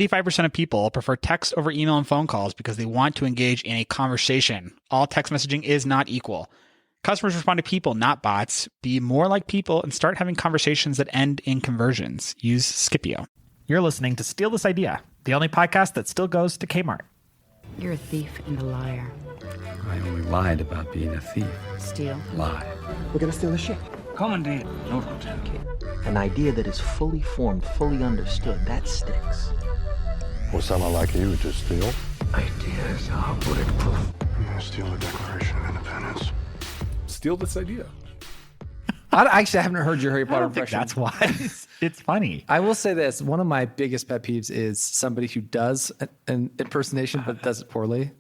85% of people prefer text over email and phone calls because they want to engage in a conversation. All text messaging is not equal. Customers respond to people, not bots. Be more like people and start having conversations that end in conversions. Use Scipio. You're listening to Steal This Idea, the only podcast that still goes to Kmart. You're a thief and a liar. I only lied about being a thief. Steal. Lie. We're gonna steal the ship. Commandant, Lord Lieutenant. An idea that is fully formed, fully understood, that sticks. Well, someone like you would just steal. Ideas are bulletproof. I'm gonna steal the Declaration of Independence. Steal this idea. I haven't heard your Harry Potter I don't think impression. that's why. It's funny. I will say this. One of my biggest pet peeves is somebody who does an impersonation but does it poorly.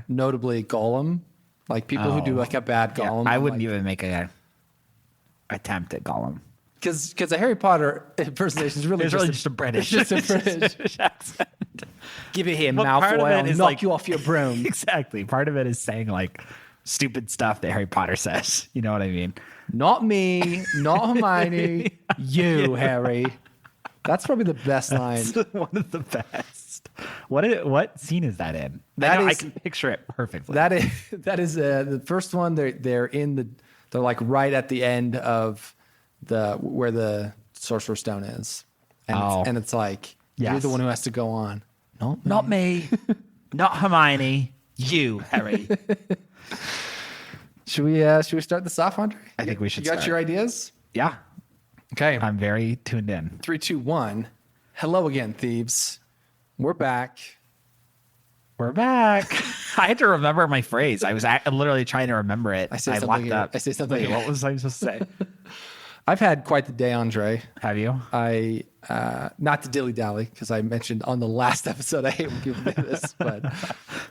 Notably Gollum. Like people who do like a bad Gollum. I wouldn't even make an attempt at Gollum. Because a Harry Potter impersonation is really just a British. It's just a British accent. Give it here, Well, part of Malfoy. it I'll is knock like- you off your broom. Exactly. Part of it is saying like stupid stuff that Harry Potter says. You know what I mean? Not me, not Hermione, you, Harry. That's probably the best line. One of the best. What scene is that in? I can picture it perfectly. That is the first one. They're like right at the end of where the Sorcerer's Stone is, and it's like you're the one who has to go on. Not me, not Hermione. You, Harry. Should we start this off, Andre? I think we should You got start. your ideas? Yeah, Okay. I'm very tuned in. 3, 2, 1. Hello again, thieves. We're back. We're back. I had to remember my phrase. I was literally trying to remember it. I say something locked here. up. I say something Wait, here. what was I supposed to say? I've had quite the day, Andre. Have you? I not to dilly dally because I mentioned on the last episode I hate when people do this, but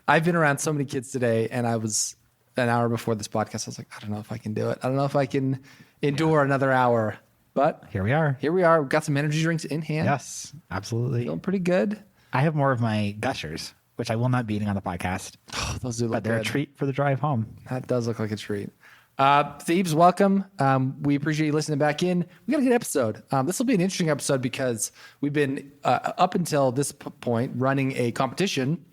I've been around so many kids today, and I was an hour before this podcast. I was like, I don't know if I can do it. I don't know if I can endure another hour. But Here we are. here we are. We've got some energy drinks in hand. Yes, absolutely. Feeling pretty good. I have more of my gushers, which I will not be eating on the podcast, Those do look but they're good. a treat for the drive home. That does look like a treat. Thieves, welcome. We appreciate you listening back in. We got a good episode. This will be an interesting episode because we've been, up until this point, running a competition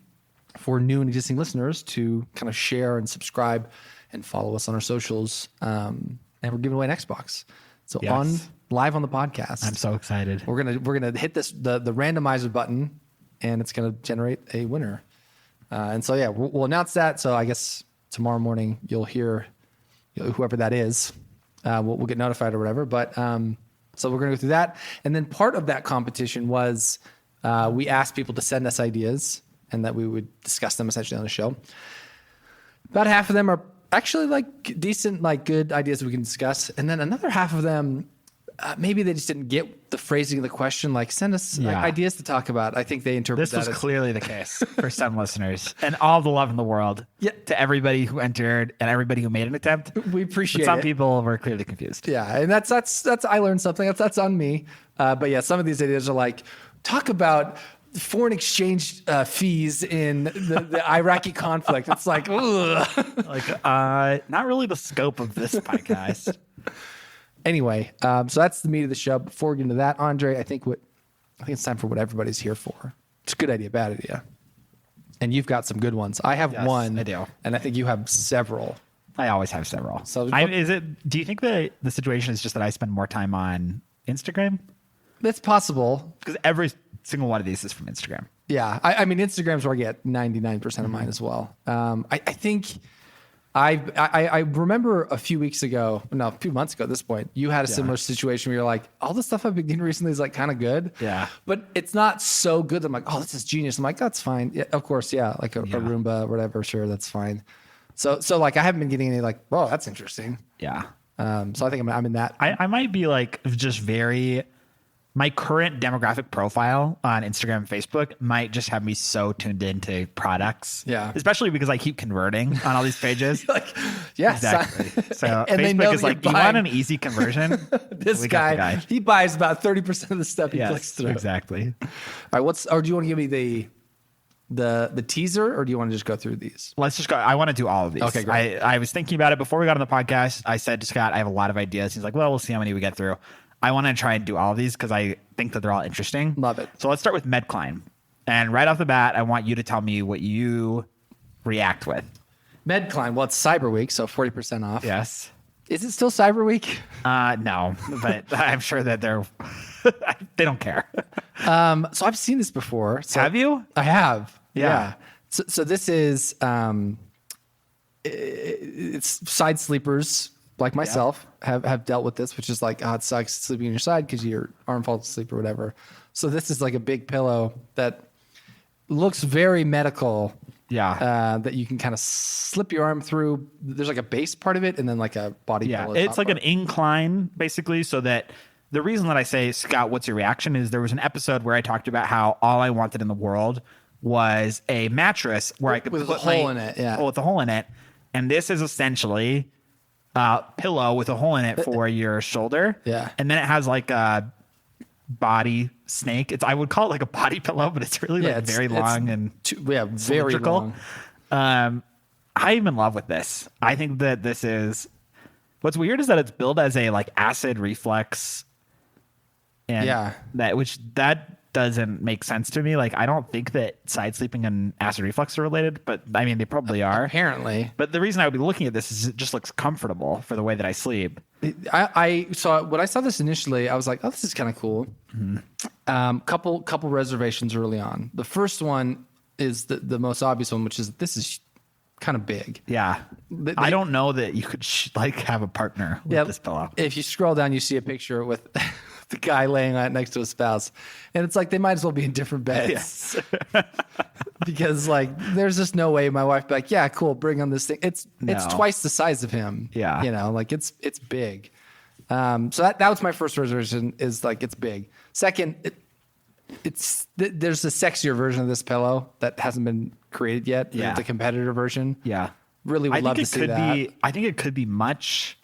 for new and existing listeners to kind of share and subscribe and follow us on our socials. And we're giving away an Xbox. So Yes. live on the podcast. I'm so excited. We're gonna hit the randomizer button, and it's gonna generate a winner. And so yeah, we'll announce that. So I guess tomorrow morning you'll hear whoever that is. We'll get notified or whatever. But so we're gonna go through that, and then part of that competition was we asked people to send us ideas, and that we would discuss them essentially on the show. About half of them are actually like decent, like good ideas we can discuss, and then another half of them. Maybe they just didn't get the phrasing of the question. Like, send us ideas to talk about. I think they interpret This that was as clearly the case for some listeners, and all the love in the world to everybody who entered and everybody who made an attempt. we appreciate But some it. people were clearly confused. Yeah, and that's I learned something. That's on me. But yeah, some of these ideas are like talk about foreign exchange fees in the Iraqi conflict. It's like, ugh. Like, not really the scope of this podcast. Anyway, so that's the meat of the show. Before we get into that, Andre, I think it's time for what everybody's here for. It's a good idea, bad idea. And you've got some good ones. I have Yes, one. I do. And I think you have several. I always have several. So- do you think the situation is just that I spend more time on Instagram? It's possible. Because every single one of these is from Instagram. Yeah. I mean, Instagram's where I get 99% of mine as well. I think I remember a few months ago at this point, you had a similar situation where you're like, all the stuff I've been getting recently is like kind of good. Yeah. But it's not so good. I'm like, oh, this is genius. I'm like, that's fine. Yeah, of course. Yeah. Like a Roomba, whatever. Sure. That's fine. So like, I haven't been getting any like, whoa, that's interesting. Yeah. So I think I'm in that. I might be like just my current demographic profile on Instagram and Facebook might just have me so tuned into products. Yeah. Especially because I keep converting on all these pages. like, yes. Exactly. So And they know Facebook is that like, you're you want buying- an easy conversion? This We got the guy, he buys about 30% of the stuff he clicks Yes, through. exactly. All right. Or do you want to give me the teaser, or do you want to just go through these? Let's just go. I want to do all of these. Okay, great. I was thinking about it before we got on the podcast. I said to Scott, I have a lot of ideas. He's like, well, we'll see how many we get through. I want to try and do all of these because I think that they're all interesting. Love it. So let's start with Medcline. And right off the bat, I want you to tell me what you react with. MedClimb. Well, it's Cyber Week, so 40% off. Yes. Is it still Cyber Week? No, but I'm sure that they don't care. So I've seen this before. So Have you? I have. Yeah. So this is it's side sleepers like myself have dealt with this, which is like, it sucks sleeping on your side because your arm falls asleep or whatever. So this is like a big pillow that looks very medical. Yeah. That you can kind of slip your arm through. There's like a base part of it and then like a body pillow. It's like part. an incline, basically, so that the reason that I say, Scott, what's your reaction, is there was an episode where I talked about how all I wanted in the world was a mattress where I could with put a hole in it. Yeah. with a hole in it. And this is essentially a pillow with a hole in it for your shoulder. Yeah. And then it has like a body snake. I would call it like a body pillow, but it's really like very long and very cylindrical. long. I'm in love with this. I think that this is, what's weird is that it's billed as a like acid reflux. And that doesn't make sense to me. Like, I don't think that side sleeping and acid reflux are related, but I mean, they probably are. Apparently. But the reason I would be looking at this is it just looks comfortable for the way that I sleep. I saw when I saw this initially, I was like, "Oh, this is kind of cool." Mm-hmm. Couple reservations early on. The first one is the most obvious one, which is this is kind of big. Yeah, I don't know that you could have a partner with this pillow. If you scroll down, you see a picture with the guy laying on it next to his spouse, and it's like they might as well be in different beds. Yes. Because like there's just no way my wife would be like, yeah, cool, bring on this thing. It's twice the size of him. Yeah. You know, like it's big. So that was my first reservation, is like it's big. Second, there's a sexier version of this pillow that hasn't been created yet. Yeah. The competitor version. Yeah. Really would love to see that. I think it could be much,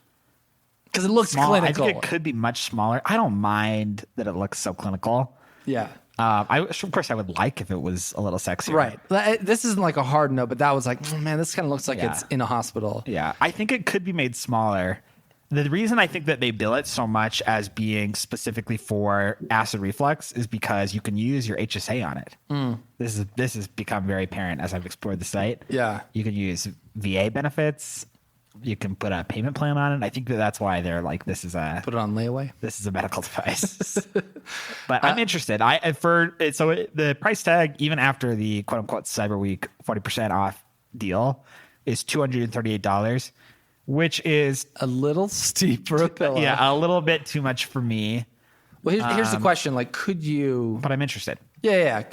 because it looks small. clinical. I think it could be much smaller. I don't mind that it looks so clinical. Yeah. Of course, I would like if it was a little sexier. Right. This isn't like a hard no, but that was like, oh, man, this kind of looks like it's in a hospital. Yeah. I think it could be made smaller. The reason I think that they bill it so much as being specifically for acid reflux is because you can use your HSA on it. This has become very apparent as I've explored the site. Yeah. You can use VA benefits. You can put a payment plan on it. I think that's why they're like, put it on layaway. This is a medical device. But I'm interested. The price tag, even after the quote unquote Cyber Week 40% off deal, is $238, which is a little steep for a pillow. Yeah, a little bit too much for me. Well, here's the question: like, could you? But I'm interested. Yeah.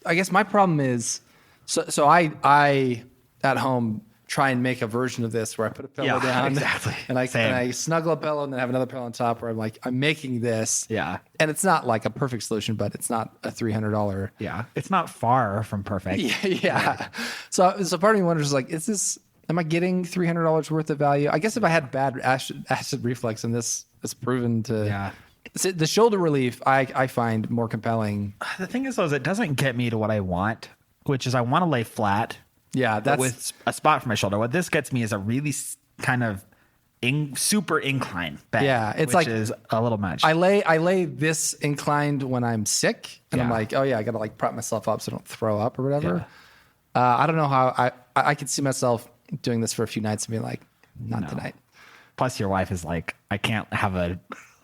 I guess my problem is, so I at home try and make a version of this where I put a pillow down, exactly, and I snuggle a pillow and then have another pillow on top. Where I'm making this, and it's not like a perfect solution, but it's not a $300. Yeah, it's not far from perfect. Yeah. So part of me wonders, like, am I getting $300 worth of value? I guess if I had bad acid reflux, and this is proven to. Yeah. The shoulder relief I find more compelling. The thing is, though, is it doesn't get me to what I want, which is I want to lay flat. Yeah, that's with a spot for my shoulder. What this gets me is a really kind of super incline bed. Yeah, it's which is a little much. I lay this inclined when I'm sick, and I'm like, oh yeah, I got to like prop myself up so I don't throw up or whatever. Yeah. I don't know how I could see myself doing this for a few nights and be like, not tonight. Plus, your wife is like, you can't have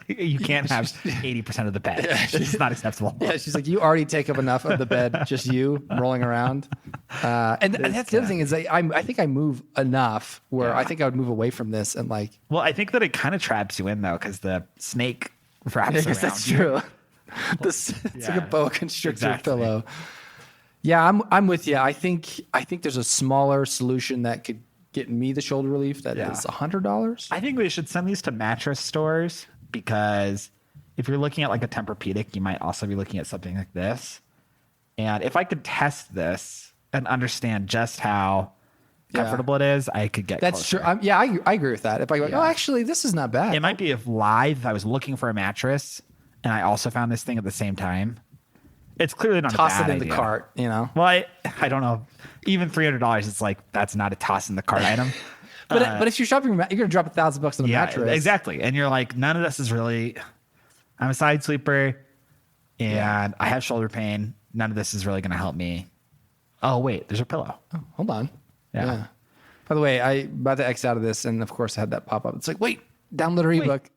80% of the bed. It's not acceptable. Yeah, she's like, you already take up enough of the bed, just you rolling around. And that's the other thing is I think I move enough where I think I would move away from this and like. Well, I think that it kind of traps you in though, because the snake wraps around. That's true. It's like a boa constrictor pillow. Yeah, I'm with you. I think there's a smaller solution that could get me the shoulder relief that is $100. I think we should send these to mattress stores, because if you're looking at like a Tempur-Pedic, you might also be looking at something like this. And if I could test this and understand just how comfortable it is, I could get That's closer. true. I agree with that. If I go, oh, actually, this is not bad. It might be if I was looking for a mattress and I also found this thing at the same time. It's clearly not toss a bad it in idea. the cart, you know? Well, I don't know. Even $300, it's like, that's not a toss in the cart item. But if you're shopping, you're going to drop $1,000 on a mattress. Exactly. And you're like, none of this is really, I'm a side sleeper and I have shoulder pain. none of this is really going to help me. Oh, wait, there's a pillow. Oh, hold on. Yeah. By the way, I about to X out of this, and of course I had that pop up. It's like, wait, download our ebook.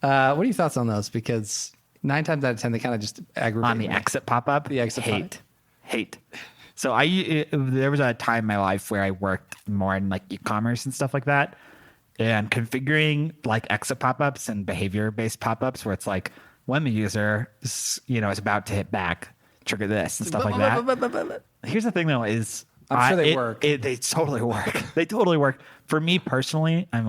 What are your thoughts on those? Because 9 times out of 10, they kind of just aggravate On the me. exit pop-up? The exit hate. So there was a time in my life where I worked more in like e-commerce and stuff like that, and configuring like exit pop-ups and behavior-based pop-ups where it's like when the user is about to hit back, trigger this and stuff like that. Here's the thing though is I'm sure they work. They totally work. They totally work. For me personally, I'm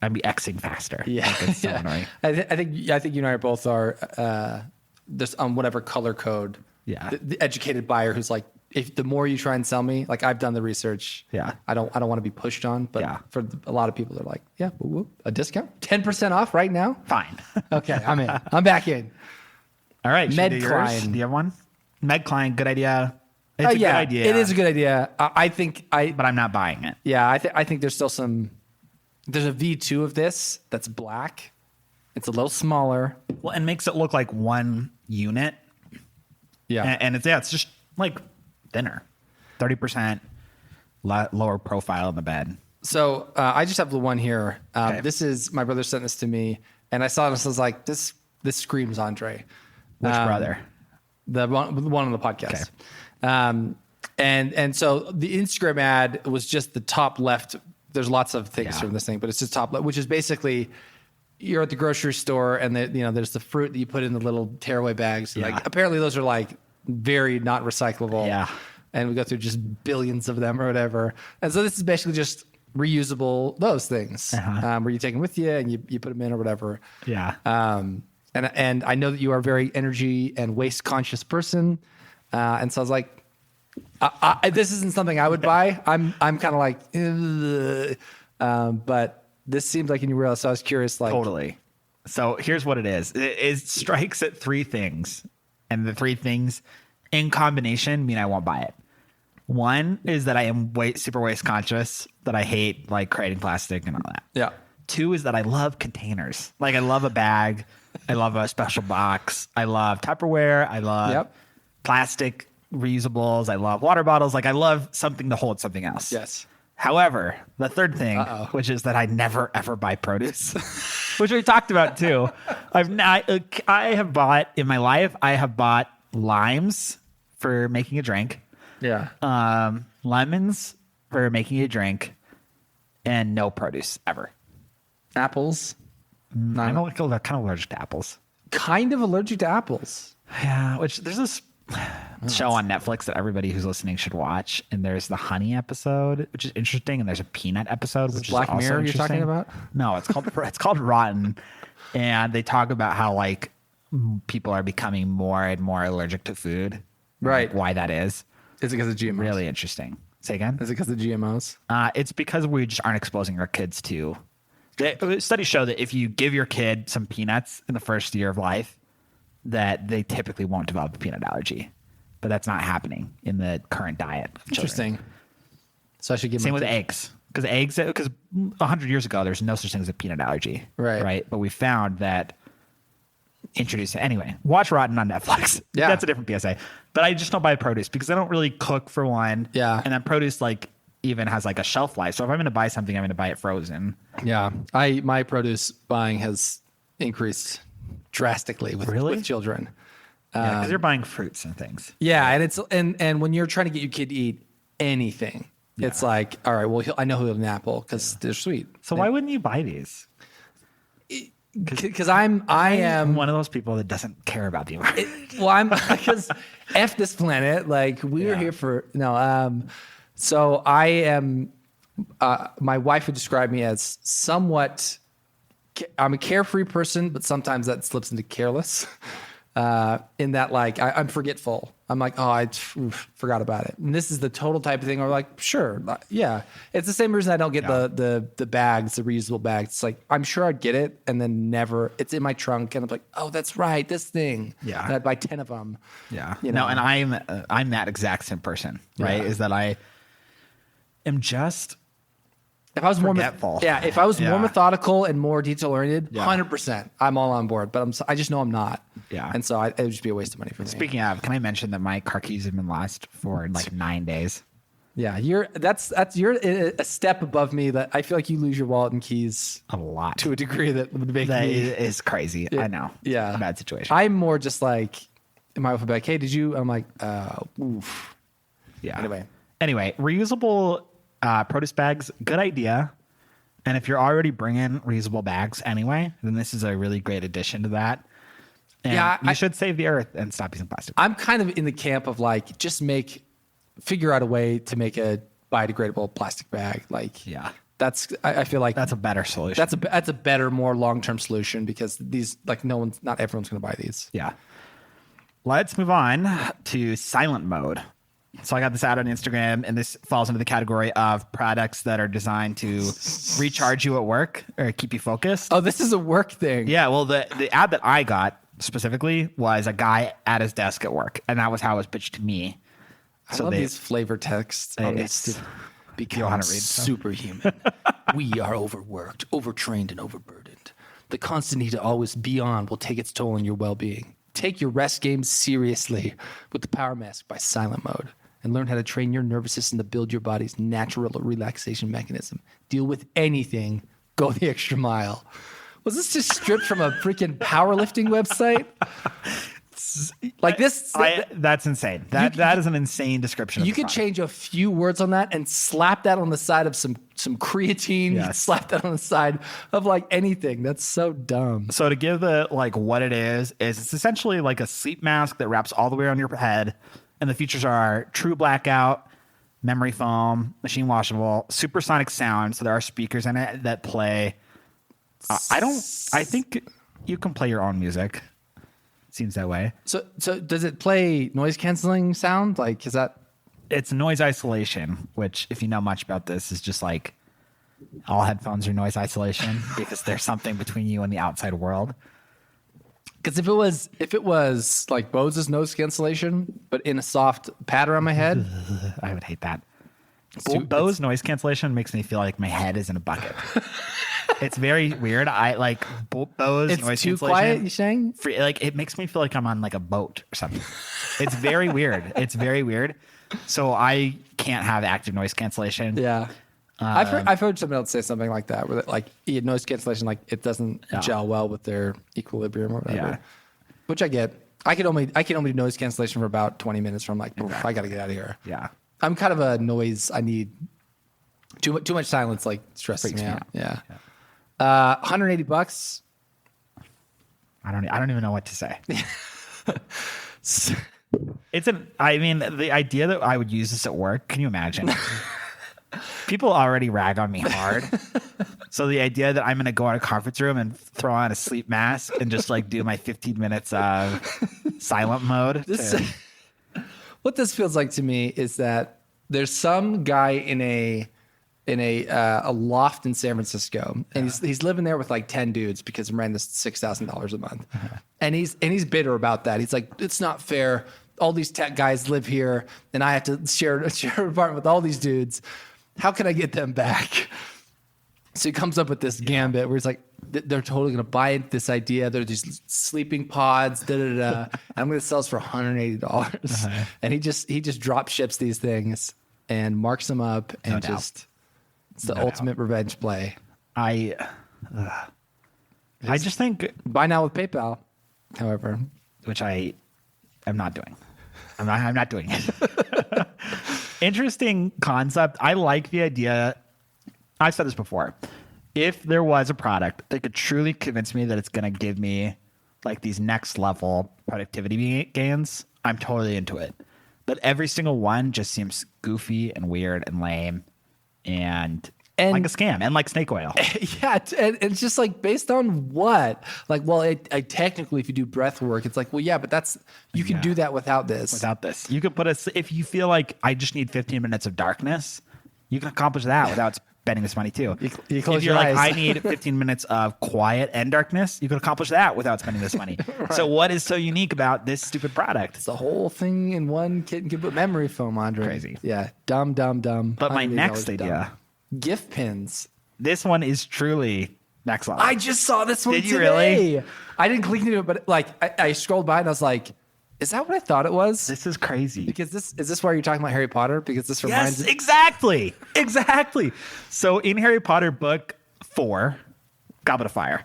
Xing faster. Yeah. Like, it's so annoying. I think you and I both are this on whatever color code. Yeah. The educated buyer who's like, if the more you try and sell me, like I've done the research. Yeah. I don't want to be pushed on, but Yeah. for a lot of people, they're like, yeah, a discount, 10% off right now. Fine. Okay, I'm in. I'm back in. All right. should we do yours? Medcline. Do you have one? Medcline, good idea. It's a good idea. It is a good idea. I think But I'm not buying it. Yeah, I think there's still there's a V2 of this that's black. It's a little smaller. Well, and makes it look like one unit. Yeah. And it's just like thinner, 30% lower profile in the bed. So I just have the one here. Okay. This is, my brother sent this to me, and I saw this. I was like, this screams Andre. Which brother? The one on the podcast. And so the Instagram ad was just the top left. There's lots of things from this thing, but it's just top left, which is basically you're at the grocery store and there's the fruit that you put in the little tearaway bags. Yeah. Like apparently those are like very not recyclable. Yeah. And we go through just billions of them or whatever. And so this is basically just reusable those things where you take them with you and you put them in or whatever. Yeah. And I know that you are a very energy and waste conscious person. And so I was like, this isn't something I would buy. I'm kind of like, but this seems like a new real. So I was curious, like, Totally. So here's what it is. It strikes at 3 things, and the 3 things in combination mean I won't buy it. One is that I am super waste conscious, that I hate like creating plastic and all that. yeah, 2 is that I love containers. Like I love a bag. I love a special box. I love Tupperware. I love plastic reusables. I love water bottles. Like I love something to hold something else. yes. However, the third thing, which is that I never ever buy produce, which we talked about too. I have bought in my life. I have bought limes for making a drink, lemons for making a drink, and no produce ever. Apples. I'm kind of allergic to apples. Kind of allergic to apples. Yeah, which there's this show on Netflix that everybody who's listening should watch, and there's the honey episode, which is interesting, and there's a peanut episode, which is Black also Mirror you're interesting. talking about? No, it's called Rotten, and they talk about how like people are becoming more and more allergic to food, and, Right. like, why that is. Is it because of GMOs? Really interesting. Say again. Is it because of GMOs? It's because we just aren't exposing our kids to. Studies show that if you give your kid some peanuts in the first year of life, that they typically won't develop a peanut allergy. But that's not happening in the current diet of children. Interesting. So I should give Same my with eggs. Because 100 years ago, there's no such thing as a peanut allergy. Right. But we found that anyway, watch Rotten on Netflix. Yeah. That's a different PSA. But I just don't buy produce because I don't really cook for one. Yeah. And then produce like even has like a shelf life. So if I'm going to buy something, I'm going to buy it frozen. Yeah. My produce buying has increased drastically with children. Yeah, because you're buying fruits and things. Yeah, and when you're trying to get your kid to eat anything, it's like, all right, well, I know he'll eat an apple because they're sweet. So why wouldn't you buy these? Because I am one of those people that doesn't care about the environment. I'm because F this planet. Like we're here for no. So I am. My wife would describe me as somewhat. I'm a carefree person, but sometimes that slips into careless. In that, like, I'm forgetful. I'm like, oh, I forgot about it. And this is the total type of thing where like, sure, yeah. It's the same reason I don't get the bags, the reusable bags. It's like, I'm sure I'd get it and then never, it's in my trunk and I'm like, oh, that's right, this thing. Yeah. And I'd buy 10 of them. Yeah. You know? No, and I'm that exact same person, right? Yeah. Is that I am just, If I was more forgetful. if I was more Yeah. methodical and more detail oriented, Yeah. 100%, I'm all on board. But I just know I'm not. Yeah. And so it would just be a waste of money for me. Speaking of, can I mention that my car keys have been lost for like 9 days? Yeah, you're a step above me. That I feel like you lose your wallet and keys A lot. to a degree that would make That me. is crazy. I know. Yeah, Bad situation. I'm more just like, my wife will be like, "Hey, did you?" I'm like, "Oof." Yeah. Anyway, reusable produce bags, good idea. And if you're already bringing reusable bags anyway, then this is a really great addition to that. And Yeah, you should save the earth and stop using plastic. I'm kind of in the camp of like, just figure out a way to make a biodegradable plastic bag. Like, Yeah. I feel like That's a better solution. that's a better, more long-term solution, because these, like, not everyone's going to buy these. Yeah. Let's move on to silent mode. So I got this out on Instagram, and this falls into the category of products that are designed to recharge you at work or keep you focused. Oh, this is a work thing. Yeah, well, the ad that I got specifically was a guy at his desk at work, and that was how it was pitched to me. I love these flavor texts on It's- this. you wanna read some? Superhuman. We are overworked, overtrained, and overburdened. The constant need to always be on will take its toll on your well-being. Take your rest game seriously with the Power Mask by Silent Mode, and learn how to train your nervous system to build your body's natural relaxation mechanism. Deal with anything. Go the extra mile. Was this just stripped from a freaking powerlifting website? Like this? That's insane. That is an insane description. You could change a few words on that and slap that on the side of some creatine. Yes. Slap that on the side of like anything. That's so dumb. So to give the like what it is it's essentially like a sleep mask that wraps all the way around your head, and the features are true blackout, memory foam, machine washable, supersonic sound. So there are speakers in it that play. I think you can play your own music. Seems that way. So does it play noise canceling sound? Like, is that? It's noise isolation, which, if you know much about this, is just like all headphones are noise isolation because there's something between you and the outside world. Because if it was like Bose's noise cancellation, but in a soft pad around my head, I would hate that. Bose noise cancellation makes me feel like my head is in a bucket. It's very weird. I like Bose it's noise too cancellation. quiet. You saying? Like it makes me feel like I'm on like a boat or something. It's very weird. It's very weird. So I can't have active noise cancellation. Yeah. I've heard someone else say something like that, where like noise cancellation, like it doesn't gel well with their equilibrium or whatever. Yeah. Which I get. I can only do noise cancellation for about 20 minutes. From like, I got to get out of here. Yeah. I'm kind of a noise. I need too much silence. Like stresses me out. Yeah. $180. I don't even know what to say. I mean, the idea that I would use this at work, can you imagine? People already rag on me hard. So the idea that I'm going to go in a conference room and throw on a sleep mask and just like do my 15 minutes of silent mode. What this feels like to me is that there's some guy in a loft in San Francisco, and he's living there with like 10 dudes because he ran this $6,000 a month, and he's bitter about that. He's like, it's not fair. All these tech guys live here, and I have to share an apartment with all these dudes. How can I get them back? So he comes up with this gambit where he's like, they're totally going to buy this idea. They're these sleeping pods, and I'm going to sell this for $180. And he just drop ships these things and marks them up, and it's the ultimate revenge play. I just think, Buy now with PayPal, however. which I am not doing. I'm not doing it. Interesting concept. I like the idea. I've said this before. If there was a product that could truly convince me that it's going to give me like these next level productivity gains, I'm totally into it. But every single one just seems goofy and weird and lame and like a scam and like snake oil. Yeah, and it's just like, based on what? Like, well, I technically, if you do breath work, it's like, well, yeah, but you can do that without this. Without this, you could if you feel like I just need 15 minutes of darkness, you can accomplish that without spending this money too. You close if you're your like, eyes. I need 15 minutes of quiet and darkness, you can accomplish that without spending this money. Right. So what is so unique about this stupid product? It's the whole thing in one kit and can put memory foam, Andre. Crazy. Yeah, dumb. But my $180 next dumb. idea gift pins. This one is truly next level. I just saw this one Did you today. really? I didn't click into it, but like I scrolled by and I was like, is that what I thought it was? This is crazy. Because is this why you're talking about Harry Potter? Because this reminds Yes, me. exactly. So in Harry Potter book 4, Goblet of Fire,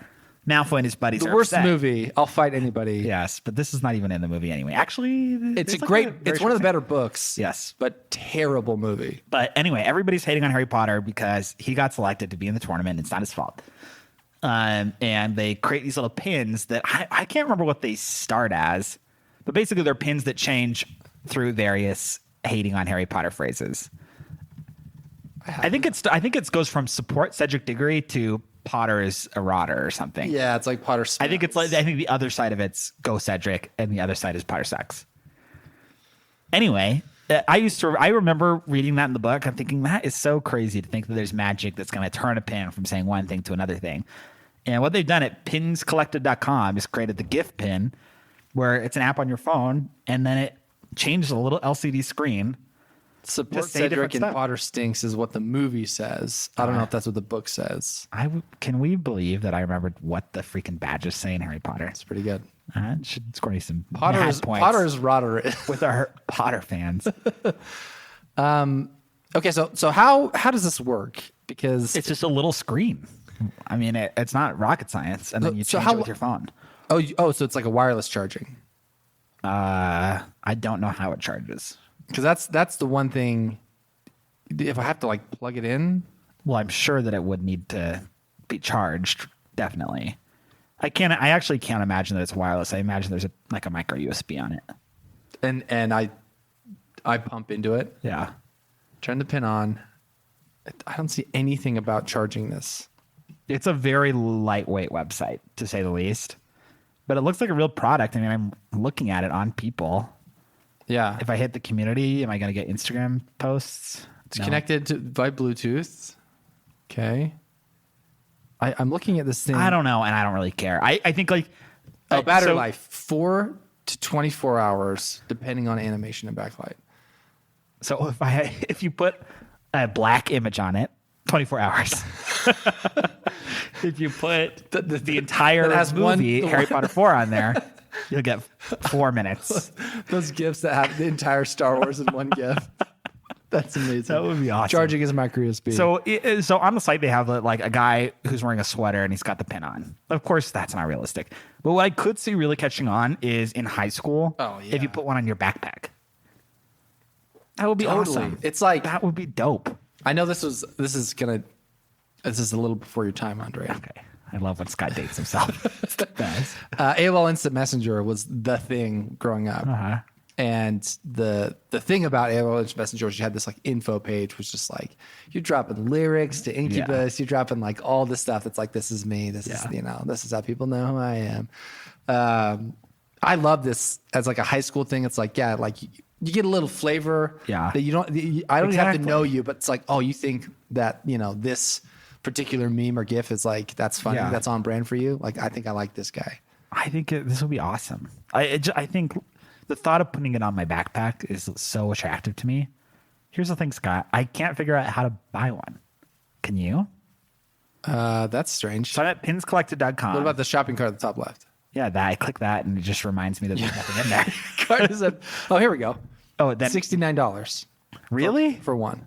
Malfoy and his buddies The are worst upset. movie. I'll fight anybody. Yes, but this is not even in the movie anyway. Actually, It's a like great. very It's one of the short better books. Yes. but terrible movie. But anyway, everybody's hating on Harry Potter because he got selected to be in the tournament. It's not his fault. And they create these little pins that I can't remember what they start as, but basically they're pins that change through various hating on Harry Potter phrases. I think it goes from support Cedric Diggory to Potter is a rotter or something. Yeah, it's like Potter. I think the other side of it's go Cedric and the other side is Potter sucks. Anyway, I remember reading that in the book. I'm thinking that is so crazy to think that there's magic that's going to turn a pin from saying one thing to another thing. And what they've done at pinscollected.com is created the gift pin where it's an app on your phone and then it changes a little LCD screen. Support Just say Cedric different and stuff. Potter stinks is what the movie says. I don't know if that's what the book says. Can we believe that I remembered what the freaking badges say in Harry Potter? It's pretty good. It should score you some Potter mad is points rotter. with our Potter fans. Okay, so how does this work? Because It's just a little screen. I mean, it's not rocket science, and then you So change how- it with your phone. so it's like a wireless charging. I don't know how it charges. Because that's the one thing. If I have to like plug it in, Well, I'm sure that it would need to be charged. Definitely. I actually can't imagine that it's wireless. I imagine there's a micro USB on it. and I pump into it, Yeah. turn the pin on. I don't see anything about charging this. It's a very lightweight website, to say the least. But it looks like a real product. I mean, I'm looking at it on people. Yeah, If I hit the community, am I going to get Instagram posts? it's No. connected by Bluetooth. Okay, I'm looking at this thing. I don't know, and I don't really care. I think battery so- life 4 to 24 hours, depending on animation and backlight. So if you put a black image on it, 24 hours. If you put the entire that has one- movie, the Harry one- Potter 4 on there, you'll get 4 minutes. Those gifts that have the entire Star Wars in one gift. That's amazing. That would be awesome. Charging is micro USB. So on the site they have like a guy who's wearing a sweater and he's got the pin on. Of course, that's not realistic. But what I could see really catching on is in high school. Oh, If you yeah. put one on your backpack, that would be Totally. awesome. It's like That would be dope. I know this is a little before your time, Andre. Okay, I love when Scott dates himself. It's the best. AOL Instant Messenger was the thing growing up. Uh-huh. And the thing about AOL Instant Messenger was you had this like info page, which just like you're dropping lyrics to Incubus, you're dropping like all this stuff that's like, this is me, this is this is how people know who I am. I love this as like a high school thing. It's like, like you get a little flavor. Yeah. That I don't even have to Exactly. know you, but it's like, oh, you think that this particular meme or GIF is like that's funny, Yeah. that's on brand for you. Like I think I like this guy. I think this would be awesome. I think the thought of putting it on my backpack is so attractive to me. Here's the thing, Scott. I can't figure out how to buy one. Can you? That's strange. So I'm at pinscollected.com. What about the shopping cart at the top left? Yeah, I click that and it just reminds me that there's nothing in there. Cart is oh, here we go. Oh, then $69 really? for one,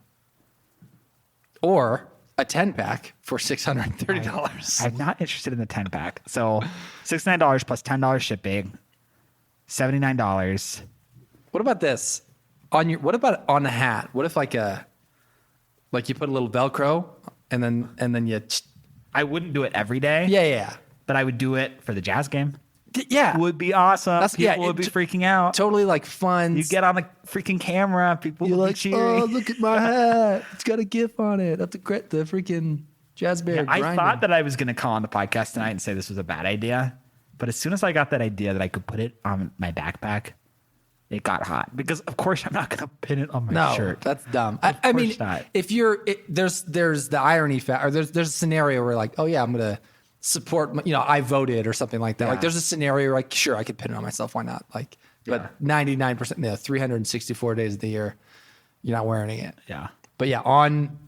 or a 10-pack for $630. I'm not interested in the 10 pack. So $69 plus $10 shipping, $79. What about this? What about on a hat? What if like you put a little Velcro and then you I wouldn't do it every day. yeah. But I would do it for the jazz game. Yeah. Would be awesome. People it would be t- freaking out. Totally like fun. You get on the freaking camera, people You're would like, be cheering. oh, look at my hat. It's got a GIF on it. That's the freaking jazz bear. I thought that I was going to call on the podcast tonight and say this was a bad idea. But as soon as I got that idea that I could put it on my backpack, it got hot. Because, of course, I'm not going to pin it on my shirt. That's dumb. Of I mean, course not. if there's the irony or there's a scenario where like, oh yeah, I'm gonna support. I voted or something like that. Yeah. Like there's a scenario where like, sure, I could pin it on myself. Why not? Like, but 99%, 364 days of the year, you're not wearing it. Yeah. But yeah, on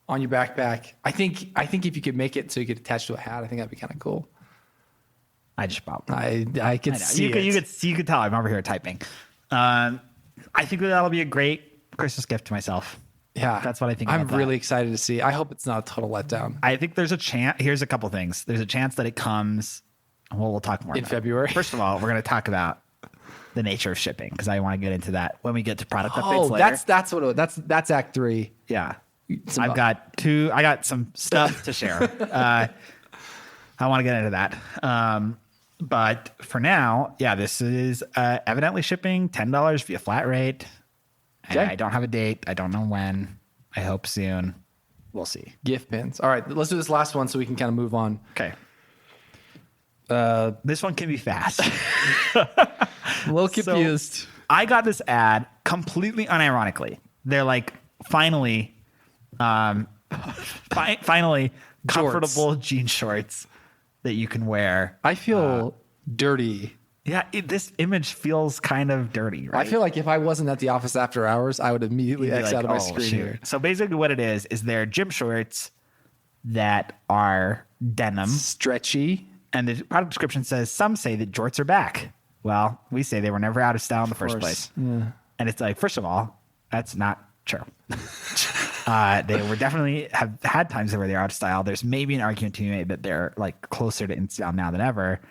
on your backpack. I think if you could make it so you could attach to a hat, I think that'd be kind of cool. I just about. I could see You could tell I'm over here typing. I think that'll be a great Christmas gift to myself. Yeah, That's what I think I'm about that. really excited to see. I hope it's not a total letdown. I think there's a chance. Here's a couple things. There's a chance that it comes. Well, we'll talk more In about February? It. First of all, we're going to talk about the nature of shipping because I want to get into that when we get to product updates later. That's what it was. That's Act 3. Yeah. I got some stuff to share. I want to get into that. But for now, yeah, this is evidently shipping $10 via flat rate. Okay. I don't have a date. I don't know when. I hope soon. We'll see. Gift pins. All right, let's do this last one so we can kind of move on. Okay. This one can be fast. A little confused. So, I got this ad completely unironically. They're like, finally, comfortable jean shorts that you can wear. I feel dirty. Yeah, this image feels kind of dirty, right? I feel like if I wasn't at the office after hours, I would immediately You'd be X like, out of my "Oh, screen shoot." here. So basically what it is they're gym shorts that are denim. Stretchy. And the product description says, some say that jorts are back. Well, we say they were never out of style in the first place. Yeah. And it's like, first of all, that's not true. They were definitely have had times where they're out of style. There's maybe an argument to be made that they're like closer to in style now than ever.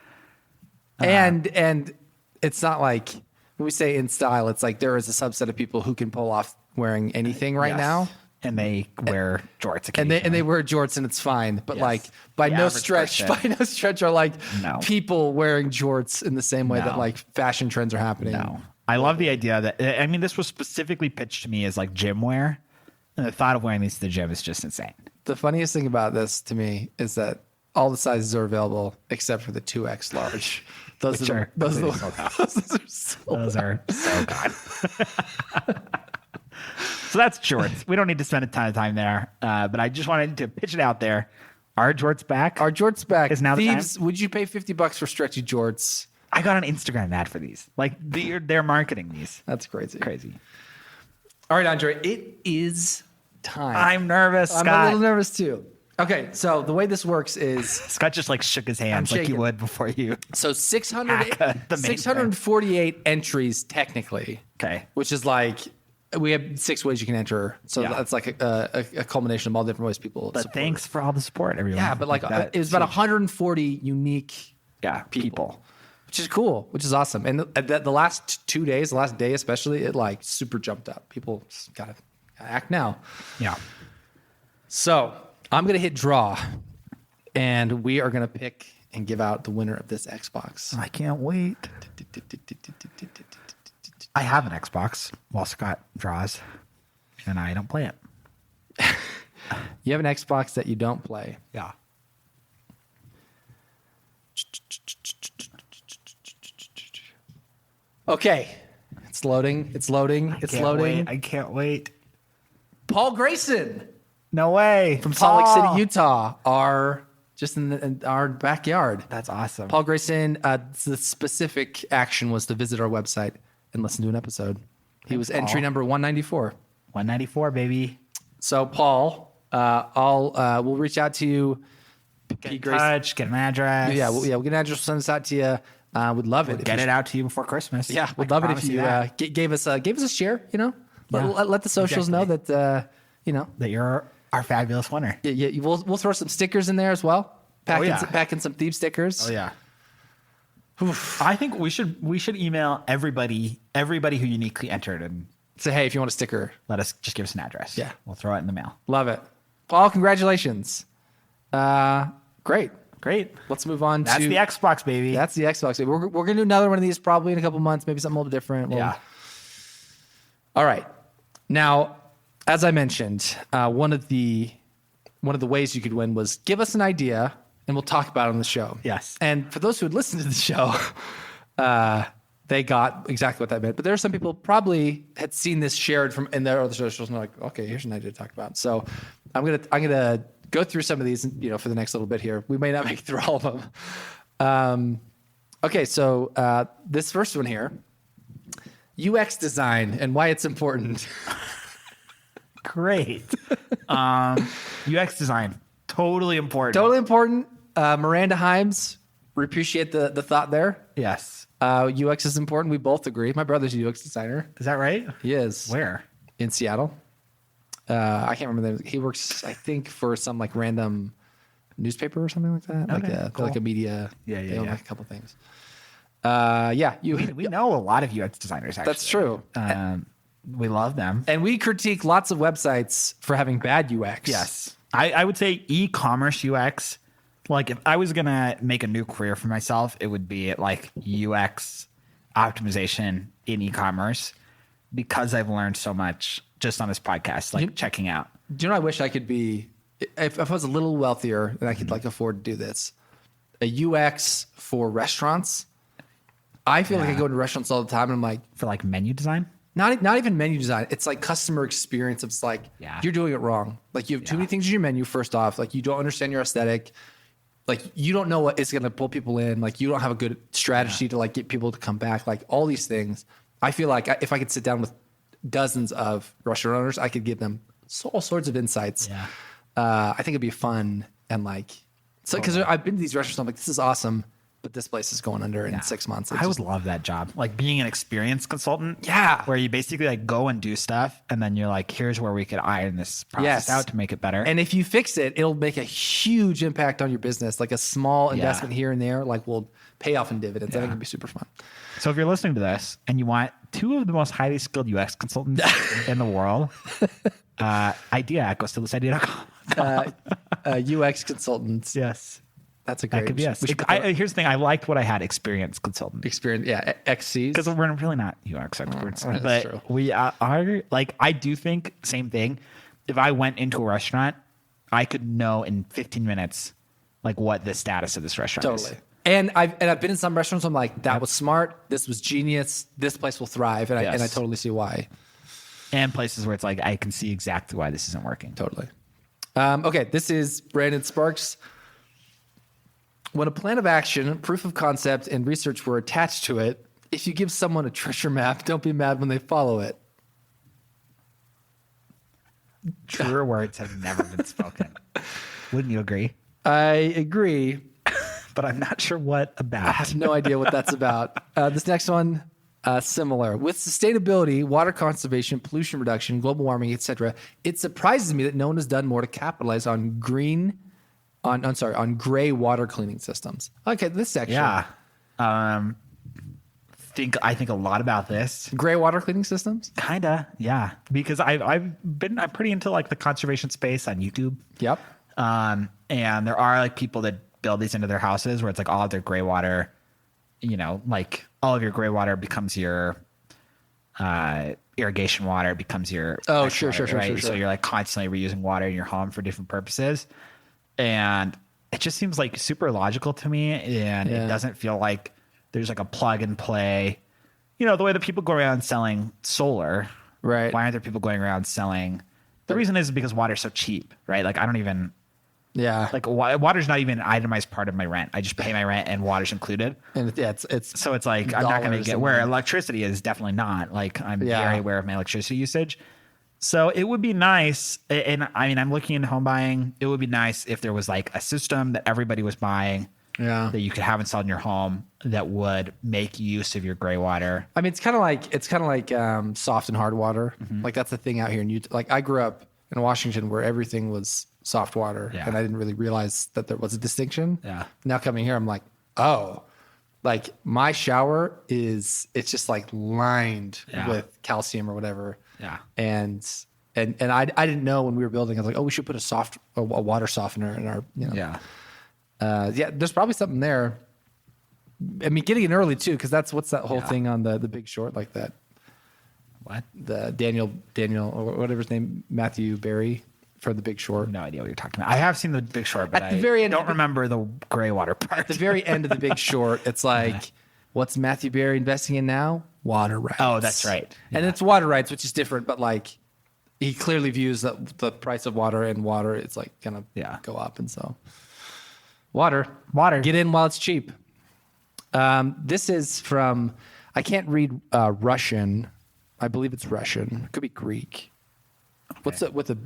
And it's not like when we say in style, it's like there is a subset of people who can pull off wearing anything right Yes. now. And they wear jorts And occasionally. they wear jorts and it's fine. But Yes. like by The no average stretch, person. are like No. people wearing jorts in the same way that No. like fashion trends are happening. No. I love the idea that, I mean, this was specifically pitched to me as like gym wear. And the thought of wearing these to the gym is just insane. The funniest thing about this to me is that all the sizes are available except for the 2X large. Those Which are are those completely are so Those are so good. So that's jorts. We don't need to spend a ton of time there. But I just wanted to pitch it out there. Are jorts back? Our jorts back. Is now the Thieves, would you pay $50 for stretchy jorts? I got an Instagram ad for these. Like they're marketing these. That's crazy. Crazy. All right, Andre, it is time. I'm nervous, I'm Scott. a little nervous too. Okay, so the way this works is Scott just like shook his hands I'm like you shaking. would before you. so 600, Hack the main 648 entries technically. Okay. Which is like we have 6 ways you can enter. So Yeah. that's like a culmination of all different ways people But support. thanks for all the support, everyone. Yeah, but like that. it was about 140 unique people. which is cool, which is awesome. And the last 2 days, the last day especially, it like super jumped up. People gotta act now. Yeah. So I'm gonna hit draw, and we are gonna pick and give out the winner of this Xbox. I can't wait. I have an Xbox while Scott draws, and I don't play it. You have an Xbox that you don't play. Yeah. Okay, it's loading. It's loading. It's loading. I can't wait. Paul Grayson No way. from Salt Lake City, Utah, just in our backyard. That's awesome. Paul Grayson, the specific action was to visit our website and listen to an episode. He was entry Paul. number 194. 194, baby. So, Paul, we'll reach out to you. Get in touch, get an address. Yeah, we'll get an address, we'll send this out to you. We'd love it. if Get you it out to you before Christmas. Yeah, I we'd can love it if promise you that. gave us a share. You know, Yeah, let the socials know that that you're our fabulous winner. Yeah, we'll throw some stickers in there as well. yeah. Pack in some thief stickers. Oh yeah. I think we should email everybody who uniquely entered and Say, hey, if you want a sticker, let us just give us an address. Yeah. We'll throw it in the mail. love it. Paul, congratulations. Great. Great. Let's move on That's to the Xbox, baby. That's the Xbox. We're gonna do another one of these probably in a couple months, maybe something a little different. yeah. All right. Now, as I mentioned, one of the ways you could win was give us an idea, and we'll talk about it on the show. Yes. And for those who had listened to the show, they got exactly what that meant. But there are some people probably had seen this shared from in their other socials, and they're like, okay, here's an idea to talk about. So I'm gonna go through some of these, for the next little bit here. We may not make it through all of them. Okay, so this first one here, UX design and why it's important. Great. UX design, totally important. Totally important. Miranda Himes, we appreciate the thought there. Yes. UX is important. We both agree. My brother's a UX designer. Is that right? He is. Where? In Seattle. I can't remember. He works, I think, for some like random newspaper or something like that. Okay, cool. Like a media. Yeah, they own yeah. like a couple things. Yeah, We know a lot of UX designers, actually. That's true. We love them. And we critique lots of websites for having bad UX. Yes. I would say e-commerce UX. Like if I was going to make a new career for myself, it would be like UX optimization in e-commerce because I've learned so much just on this podcast, like checking out. Do you know what I wish I could be? If I was a little wealthier and I could like afford to do this, a UX for restaurants. I feel like I go to restaurants all the time and I'm like, For like menu design? not even menu design. It's like customer experience. It's like you're doing it wrong. Like you have too many things in your menu. First off, like you don't understand your aesthetic. Like you don't know what is going to pull people in. Like you don't have a good strategy to like get people to come back. Like all these things. I feel like if I could sit down with dozens of restaurant owners, I could give them all sorts of insights. Yeah. I think it'd be fun and like so because I've been to these restaurants. I'm like, this is awesome, but this place is going under in 6 months. I would love that job. Like being an experience consultant. Yeah. Where you basically like go and do stuff and then you're like, here's where we could iron this process out to make it better. And if you fix it, it'll make a huge impact on your business. Like a small investment here and there, like will pay off in dividends. I think it'd be super fun. So if you're listening to this and you want two of the most highly skilled UX consultants in the world, idea at ghostillthisidea.com. UX consultants. Yes. That's a great. That could be us. We should put that- Here's the thing. I liked what I had, experience consultant. experience. Yeah, XCs. Because we're really not UX experts. that's but true. we are, like, I do think, same thing. If I went into a restaurant, I could know in 15 minutes, like, what the status of this restaurant is. Totally. And I've been in some restaurants. I'm like, that was smart. This was genius. This place will thrive, and I totally see why. And places where it's like, I can see exactly why this isn't working. Totally. Okay, this is Brandon Sparks. When a plan of action, proof of concept, and research were attached to it, if you give someone a treasure map, don't be mad when they follow it. Truer words have never been spoken. Wouldn't you agree? I agree. But I'm not sure what I about. have no idea what that's about. This next one, similar. With sustainability, water conservation, pollution reduction, global warming, etc., it surprises me that no one has done more to capitalize on gray water cleaning systems. Okay, this section. Yeah. I think a lot about this. Gray water cleaning systems? Kinda, yeah. Because I'm pretty into like the conservation space on YouTube. Yep. And there are like people that build these into their houses where it's like all of their gray water, like all of your gray water becomes your irrigation water, becomes your Sure. So you're like constantly reusing water in your home for different purposes. And it just seems like super logical to me. And it doesn't feel like there's like a plug and play, the way that people go around selling solar. Right. Why aren't there people going around selling? The reason is because water's so cheap, right? Like I don't even, Yeah. like water's not even an itemized part of my rent. I just pay my rent and water's included. And it's So it's like, I'm not going to dollars get and- where electricity is definitely not. Like I'm Yeah. very aware of my electricity usage. So it would be nice. And I mean, I'm looking into home buying. It would be nice if there was like a system that everybody was buying that you could have installed in your home that would make use of your gray water. I mean, it's kind of like soft and hard water. Like that's the thing out here in Utah. Like I grew up in Washington where everything was soft water, and I didn't really realize that there was a distinction. Yeah. Now coming here, I'm like, oh, like my shower it's just like lined with calcium or whatever. Yeah. And I didn't know when we were building. I was like, oh, we should put a water softener in our. Yeah. There's probably something there. I mean, getting in early too, because what's that whole thing on the Big Short, like that. What? The Daniel or whatever his name, Matthew Barry for The Big Short. No idea what you're talking about. I have seen The Big Short, but At the very end, don't remember the gray water part. At the very end of The Big Short, it's like, what's Matthew Barry investing in now? Water rights. Oh, that's right. And it's water rights, which is different, but like he clearly views that the price of water it's like gonna go up, and so water, get in while it's cheap. This is from, I can't read Russian. I believe it's Russian. It could be Greek. What's it with the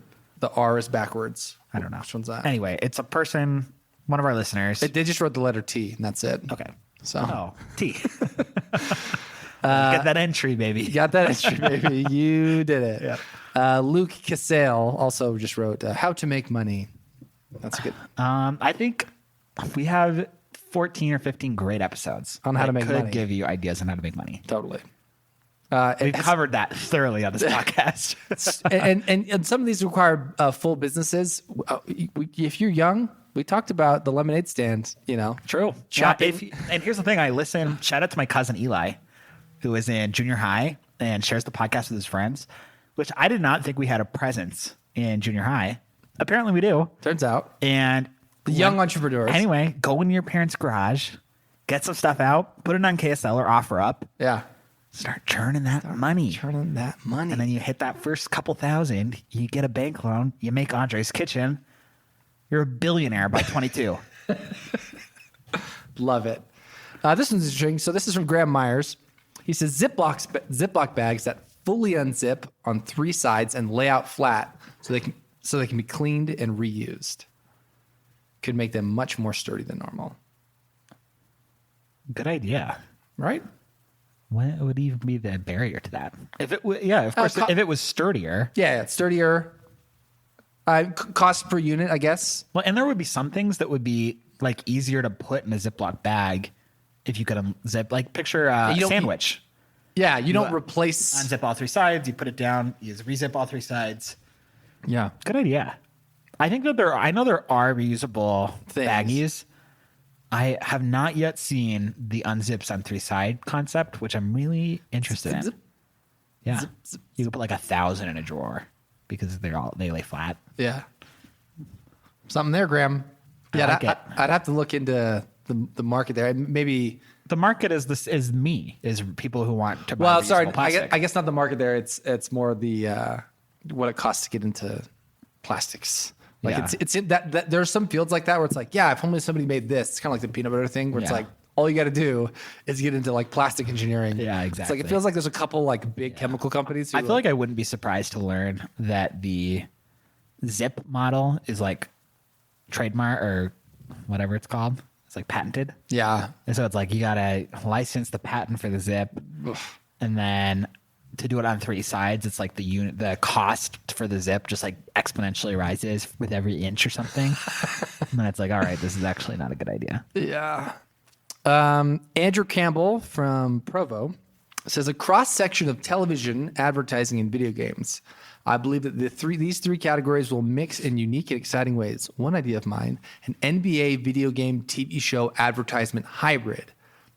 The R is backwards. I don't know. Which one's that? Anyway, it's a person, one of our listeners. They just wrote the letter T, and that's it. Okay. So Oh, T. Get that entry, baby. you got that entry, baby. You did it. Yeah. Luke Cassell also just wrote how to make money. That's good. I think we have 14 or 15 great episodes On how to that make could money. give you ideas on how to make money. Totally. We've covered that thoroughly on this podcast. and some of these require full businesses. If you're young, we talked about the lemonade stand. True. Shopping. And here's the thing: I listen. Shout out to my cousin Eli, who is in junior high and shares the podcast with his friends. Which I did not think we had a presence in junior high. Apparently, we do. Turns out, And the young entrepreneurs. anyway, go in your parents' garage, get some stuff out, put it on KSL or OfferUp, Yeah. start churning that money. Turning that money. And then you hit that first couple thousand, you get a bank loan, you make Andre's Kitchen, you're a billionaire by 22. Love it. This one's interesting. So this is from Graham Myers. He says Ziploc bags that fully unzip on 3 sides and lay out flat so they can be cleaned and reused. Could make them much more sturdy than normal. Good idea. Right? What would even be the barrier to that? If it, yeah, of course. If it was sturdier, Yeah, it's sturdier. Cost per unit, I guess. well, and there would be some things that would be like easier to put in a Ziploc bag if you could unzip. Like picture a You don't- sandwich. Yeah, you don't replace. Unzip all 3 sides. You put it down. You rezip all 3 sides. Yeah. Good idea. I think that I know there are reusable Things. baggies. I have not yet seen the unzips on 3 side concept, which I'm really interested in. Zip. Yeah, Zip, zip, you could put like 1,000 in a drawer because they lay flat. Yeah. Something there, Graham. Yeah, like it. I'd have to look into the market there. Maybe. The market is people who want to buy Well, reusable sorry, plastic. I guess not the market there. It's more the what it costs to get into plastics. Like Yeah. it's in that there are some fields like that where it's like, yeah, if only somebody made this. It's kind of like the peanut butter thing where it's Yeah. like all you got to do is get into like plastic engineering. Yeah, It's like exactly. it feels like there's a couple like big chemical companies. Who I feel like I wouldn't be surprised to learn that the zip model is like trademark or whatever it's called. It's like patented. yeah, And so it's like you gotta license the patent for the zip, and then to do it on 3 sides, it's like the cost for the zip just like exponentially rises with every inch or something. And then it's like, all right, this is actually not a good idea. yeah. Andrew Campbell from Provo says a cross section of television, advertising, and video games. I believe that these three categories will mix in unique and exciting ways. One idea of mine, an NBA video game TV show advertisement hybrid.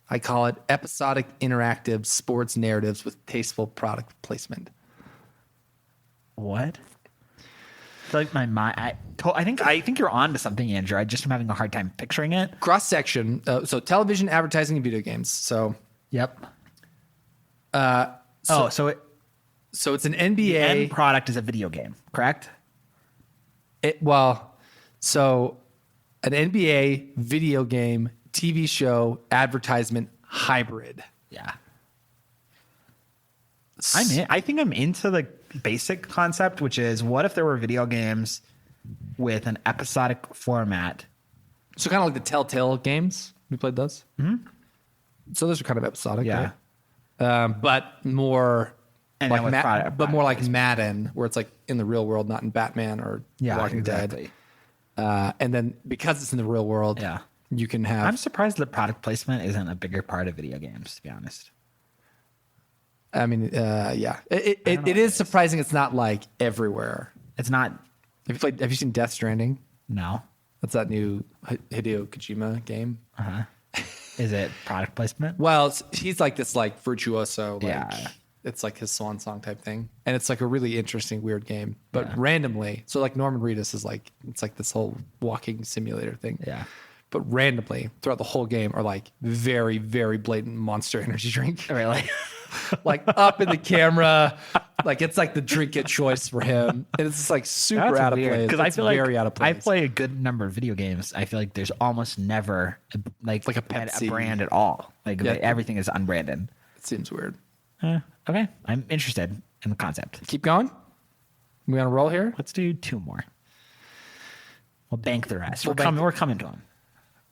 I call it episodic interactive sports narratives with tasteful product placement. What? I feel like my mind. I think you're on to something, Andrew. I just am having a hard time picturing it. Cross section, so television, advertising, and video games. So, Yep. So it's an the NBA. end product is a video game, correct? So an NBA video game, TV show, advertisement hybrid. Yeah. I think I'm into the basic concept, which is what if there were video games with an episodic format? So kind of like the Telltale games. We played those. Mm-hmm. So those are kind of episodic, Yeah. right? But more And like then with product- but more like Madden, where it's like in the real world, not in Batman or Walking exactly. Dead. And then because it's in the real world, Yeah. you can have. I'm surprised that product placement isn't a bigger part of video games, to be honest. I mean, yeah, it is surprising. It's not like everywhere. It's not. Have you seen Death Stranding? No. That's that new Hideo Kojima game. Is it product placement? Well, he's like this like virtuoso. Like, Yeah. It's like his swan song type thing. And it's like a really interesting, weird game. But randomly, so like Norman Reedus is like, it's like this whole walking simulator thing. Yeah. But randomly throughout the whole game are like very, very blatant Monster energy drink. Really? Like up in the camera. Like it's like the drink of choice for him. And it's just like super out of place. Because I It's feel like very out of place. I play a good number of video games. I feel like there's almost never like a Pepsi. brand at all. Like Yeah. everything is unbranded. It seems weird. Okay, I'm interested in the concept. Keep going. We on a roll here? Let's do 2 more. We'll bank the rest. We'll We're coming to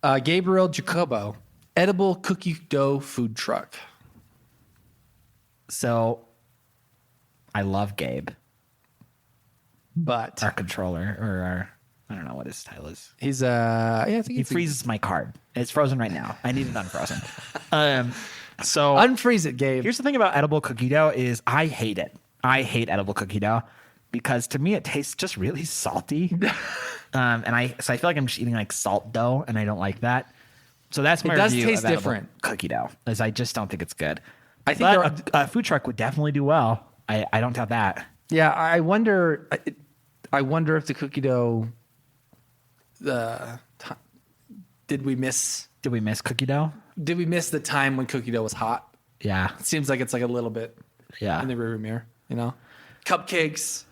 them. Gabriel Jacobo, edible cookie dough food truck. So I love Gabe, But our controller, or our, I don't know what his title is. he's I think He he's freezes my card. It's frozen right now. I need it unfrozen. So unfreeze it, Gabe. here's the thing about edible cookie dough is I hate it. I hate edible cookie dough because to me it tastes just really salty. And I feel like I'm just eating like salt dough, and I don't like that. So that's my does review taste of edible different. cookie dough, is I just don't think it's good. I think But a food truck would definitely do well. I don't doubt that. Yeah, I wonder. I wonder if the cookie dough. Did we miss? Did we miss cookie dough? Did we miss the time when cookie dough was hot? Yeah. It seems like it's like a little bit Yeah. in the rearview mirror. You know, cupcakes.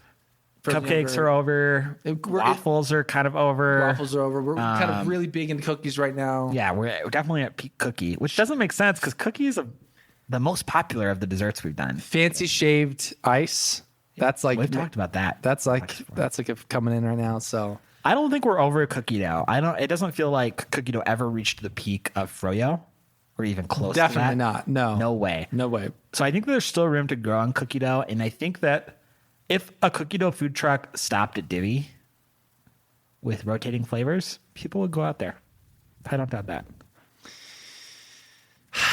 Cupcakes are over. Waffles are kind of over. Waffles are over. We're kind of really big into cookies right now. Yeah, we're definitely at peak cookie, which doesn't make sense because cookies are the most popular of the desserts we've done. Fancy shaved ice. That's like We've talked about that. That's like coming in right now. So I don't think we're over cookie dough. It doesn't feel like cookie dough ever reached the peak of froyo, or even close. definitely to that. not. No. No way. No way. So I think there's still room to grow on cookie dough, and I think that if a cookie dough food truck stopped at Divvy with rotating flavors, people would go out there. I don't doubt that.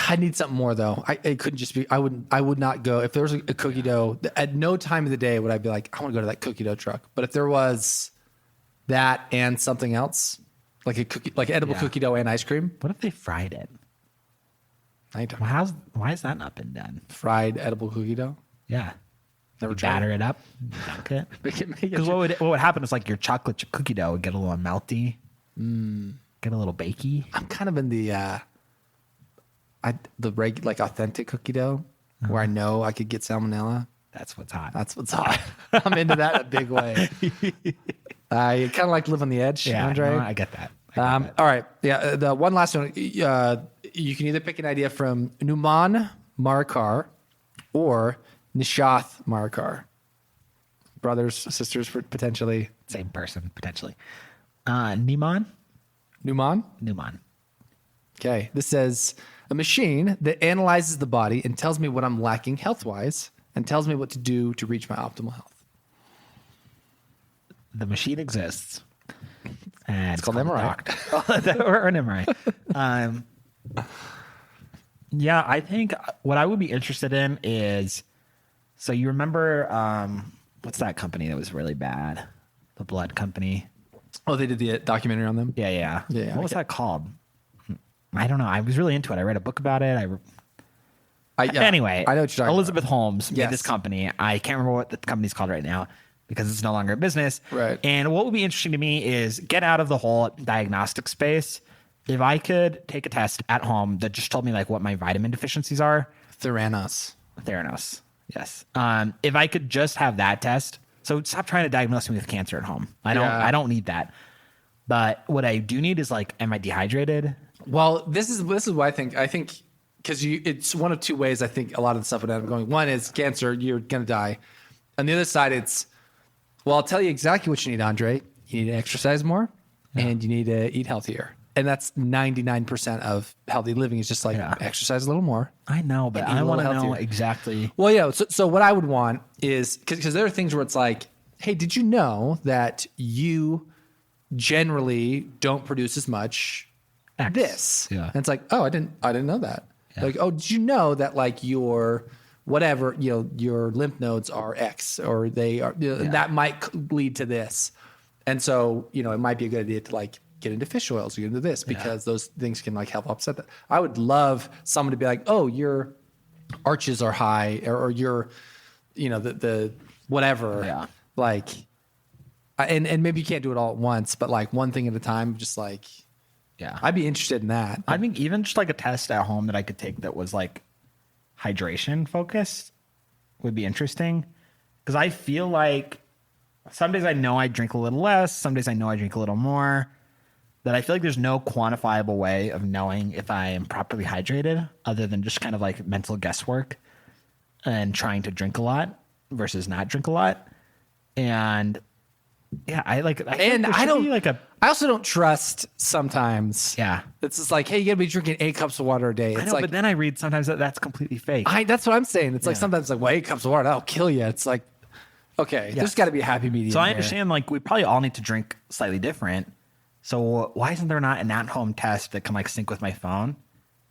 I need something more though. It couldn't just be. I would not go if there was a cookie dough. At no time of the day would I be like, I want to go to that cookie dough truck. But if there was that and something else, like a cookie, like edible cookie dough and ice cream, What if they fried it? I don't. Why has that not been done? Fried edible cookie dough. Yeah. Never You tried batter it up, dunk it. Make it Because what would happen is like your chocolate chip cookie dough would get a little melty, get a little bakey. I'm kind of in the like authentic cookie dough where I know I could get salmonella. That's what's hot. That's what's hot. I'm into that in a big way. I kind of like to live on the edge, yeah, Andre. no, I get that. All right. Yeah. The one last one. You can either pick an idea from Numan Markar or Nishath Markar. Brothers, sisters, for potentially. Same person, potentially. Numan? Numan. Okay. This says a machine that analyzes the body and tells me what I'm lacking health-wise and tells me what to do to reach my optimal health. The machine exists. And It's called an MRI. or an MRI. Yeah, I think what I would be interested in is, so you remember, what's that company that was really bad? The blood company. Oh, they did the documentary on them? Yeah. Yeah, What was okay. that called? I don't know. I was really into it. I read a book about it. Yeah, Anyway, I know what you're talking Elizabeth Holmes made Yes. this company. I can't remember what the company's called right now because it's no longer a business. Right. And what would be interesting to me is get out of the whole diagnostic space. If I could take a test at home that just told me like what my vitamin deficiencies are. Theranos. Theranos. Yes. If I could just have that test. So stop trying to diagnose me with cancer at home. I don't need that. But what I do need is like, am I dehydrated? Well, this is what I think because it's one of two ways. I think a lot of the stuff would end up going. One is cancer, you're gonna die. On the other side, it's I'll tell you exactly what you need, Andre. You need to exercise more, and you need to eat healthier. And that's 99% of healthy living is just like exercise a little more. I know, but And eat a I want to little know healthier. exactly. Well, yeah. So what I would want is because there are things where it's like, hey, did you know that you generally don't produce as much this? Yeah. And it's like, oh, I didn't know that. Yeah. Like, oh, did you know that like your whatever, your lymph nodes are X or they are, that might lead to this. And so, it might be a good idea to like get into fish oils or get into this because those things can like help offset that. I would love someone to be like, oh, your arches are high or your, the whatever. Yeah. Like, and maybe you can't do it all at once, but like one thing at a time, just like, Yeah. I'd be interested in that. I think even just like a test at home that I could take that was like hydration focused would be interesting. Because I feel like some days I know I drink a little less. Some days I know I drink a little more. That I feel like there's no quantifiable way of knowing if I am properly hydrated other than just kind of like mental guesswork and trying to drink a lot versus not drink a lot. And yeah, I And I don't like a I also don't trust sometimes. yeah. It's just like, hey, you gotta be drinking 8 cups of water a day. It's I know, like but then I read sometimes that's completely fake. that's what I'm saying. It's like Yeah. sometimes like, well, 8 cups of water, that'll kill you. It's like, okay, there's got to be a happy medium. So I there. understand like we probably all need to drink slightly different. So why isn't there not an at-home test that can like sync with my phone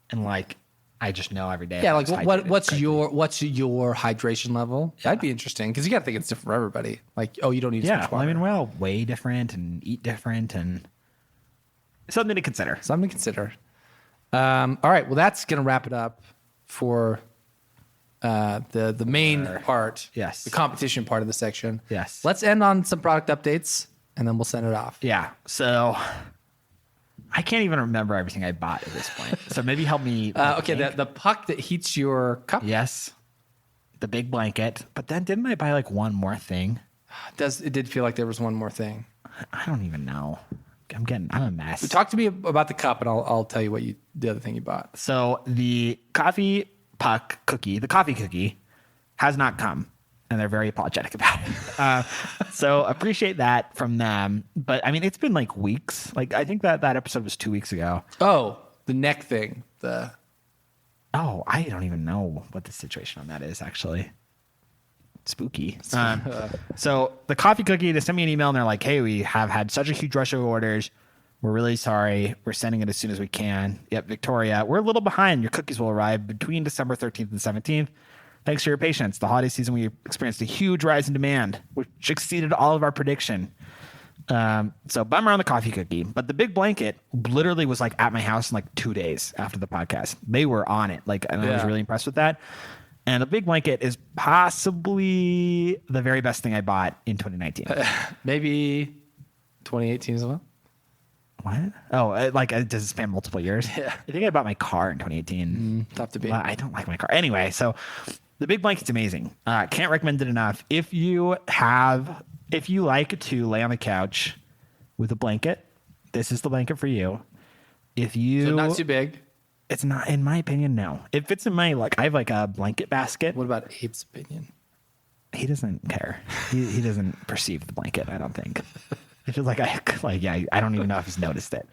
and like I just know every day? Yeah, if like I'm what's hydrated. what's your hydration level? That'd be interesting because you got to think it's different for everybody. Like, oh, you don't need as Yeah, much well, water. I mean we're all way different and eat different and something to consider. Something to consider. All right, well, that's gonna wrap it up for the main part. Yes. the competition part of the section. Yes. Let's end on some product updates and then we'll send it off. Yeah. So I can't even remember everything I bought at this point. So maybe help me. Okay, think. the puck that heats your cup Yes. The big blanket. But then didn't I buy like one more thing? it did feel like there was one more thing. I don't even know. I'm a mess. Talk to me about the cup and I'll tell you what the other thing you bought. So the coffee puck cookie, the coffee cookie, has not come, and they're very apologetic about it. So appreciate that from them. But I mean, it's been like weeks. Like I think that episode was 2 weeks ago. Oh, the neck thing. Oh, I don't even know what the situation on that is actually. Spooky. So the coffee cookie, they sent me an email and they're like, hey, we have had such a huge rush of orders. We're really sorry. We're sending it as soon as we can. Yep, Victoria, we're a little behind. Your cookies will arrive between December 13th and 17th. Thanks for your patience. The holiday season, we experienced a huge rise in demand, which exceeded all of our prediction. So bummer on the coffee cookie. But the big blanket literally was like at my house in like 2 days after the podcast. They were on it. Like, and I was really impressed with that. And the big blanket is possibly the very best thing I bought in 2019. Maybe 2018 as well. What? Oh, does it span multiple years? Yeah. I think I bought my car in 2018. Tough to beat. Well, I don't like my car. Anyway, so the big blanket's amazing. Can't recommend it enough. If you like to lay on the couch with a blanket, this is the blanket for you. If you So not too big. It's not, in my opinion, no. It fits in my, like, I have like a blanket basket. What about Abe's opinion? He doesn't care. He doesn't perceive the blanket, I don't think. It's just I don't even know if he's noticed it.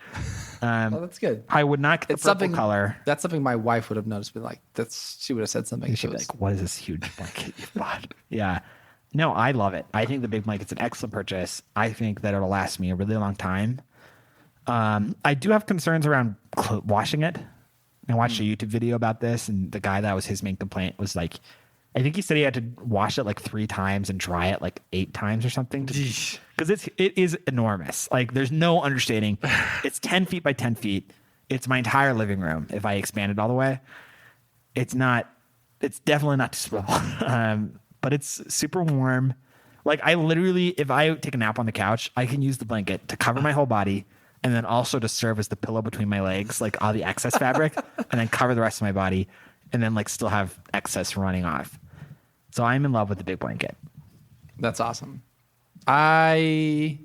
Oh, that's good. I would not get the It's purple something color. That's something my wife would have noticed. But like, she would have said something. She'd be like, what is this huge blanket you bought? Yeah. No, I love it. I think the big blanket's an excellent purchase. I think that it'll last me a really long time. I do have concerns around washing it. I watched a YouTube video about this, and the guy, that was his main complaint, was like, I think he said he had to wash it like 3 times and dry it like 8 times or something. Because it is enormous. Like, there's no understating. It's 10 feet by 10 feet. It's my entire living room if I expand it all the way. It's definitely not too small. But it's super warm. Like, I literally, if I take a nap on the couch, I can use the blanket to cover my whole body and then also to serve as the pillow between my legs, like all the excess fabric, and then cover the rest of my body, and then like still have excess running off. So I'm in love with the big blanket. That's awesome. I'd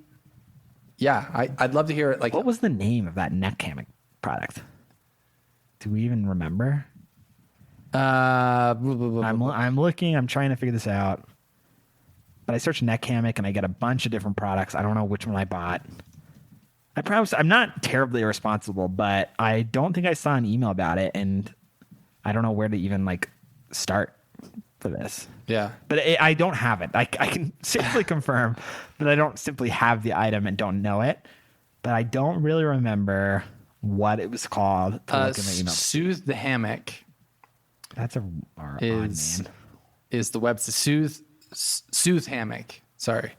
love to hear it. Like, What was the name of that neck hammock product? Do we even remember? I'm looking. I'm trying to figure this out. But I searched neck hammock and I get a bunch of different products. I don't know which one I bought. I promise I'm not terribly irresponsible, but I don't think I saw an email about it, and I don't know where to even like start for this. yeah. But I don't have it. I can simply confirm that I don't simply have the item and don't know it, but I don't really remember what it was called. To look in my email. Soothe the Hammock That's odd is name. the website. Soothe Hammock. Sorry.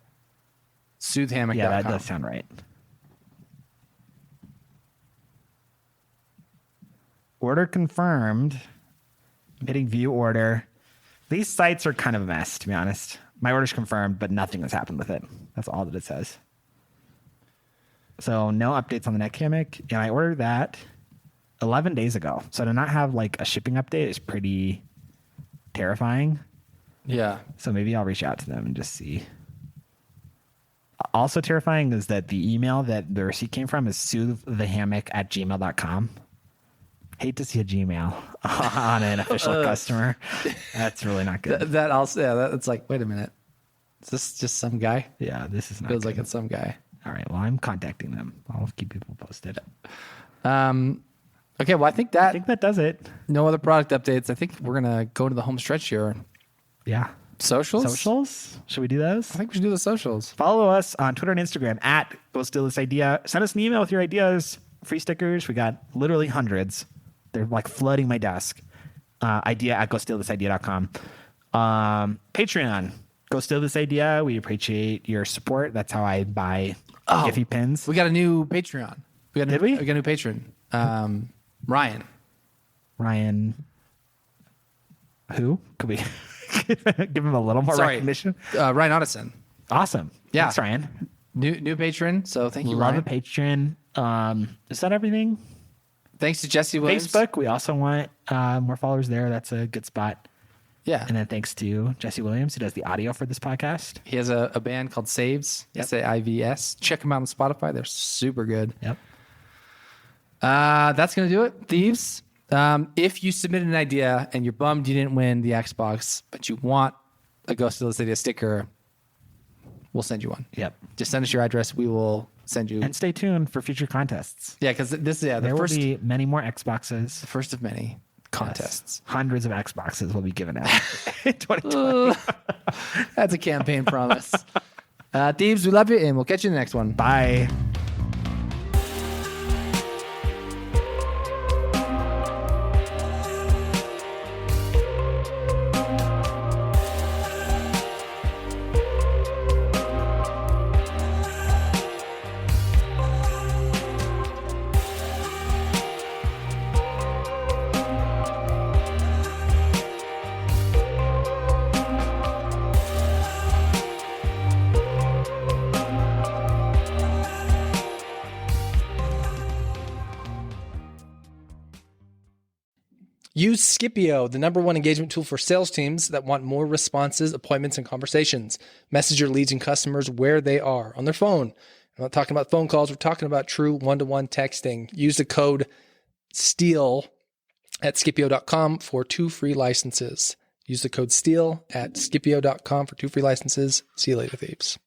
Soothehammock.com. Yeah, that does sound right. Order confirmed. I'm hitting view order. These sites are kind of a mess, to be honest. My order's confirmed, but nothing has happened with it. That's all that it says. So no updates on the neck hammock. And I ordered that 11 days ago. So to not have like a shipping update is pretty terrifying. Yeah. So maybe I'll reach out to them and just see. Also terrifying is that the email that the receipt came from is soothethehammock@gmail.com. Hate to see a Gmail on an official customer. That's really not good. That also, that's like, wait a minute. Is this just some guy? Yeah, this is not Feels good. like it's some guy. All right, well, I'm contacting them. I'll keep people posted. Okay, well, I think that does it. no other product updates. I think we're going to go to the home stretch here. Yeah. Socials? Should we do those? I think we should do the socials. Follow us on Twitter and Instagram at Go Steal This Idea. Send us an email with your ideas. Free stickers. We got literally hundreds. They're like flooding my desk. Idea at GoStealThisIdea.com. Patreon. Go Steal This Idea. We appreciate your support. That's how I buy Giphy pins. We got a new Patreon. Did we? We got a new patron. Ryan. Who? Could we give him a little more recognition? Ryan Otteson. Awesome. Yeah. Thanks, Ryan. New patron. So thank you, Love Ryan. a patron. Is that everything? Thanks to Jesse Williams. Facebook. We also want more followers there. That's a good spot. Yeah. And then thanks to Jesse Williams, who does the audio for this podcast. He has a band called Saves. Yep. SAIVS. Check them out on Spotify. They're super good. Yep. That's going to do it. Thieves. If you submitted an idea and you're bummed you didn't win the Xbox, but you want a Ghost of This Idea sticker, we'll send you one. Yep. Just send us your address. We will send you. And stay tuned for future contests. Yeah, because this There the will first, be many more Xboxes. the first of many contests. Yes. Hundreds of Xboxes will be given out in 2020. That's a campaign promise. Thieves, we love you, and we'll catch you in the next one. Bye. Use Scipio, the #1 engagement tool for sales teams that want more responses, appointments, and conversations. Message your leads and customers where they are on their phone. I'm not talking about phone calls. We're talking about true one-to-one texting. Use the code STEAL at Scipio.com for 2 free licenses. Use the code STEAL at Scipio.com for 2 free licenses. See you later, thieves.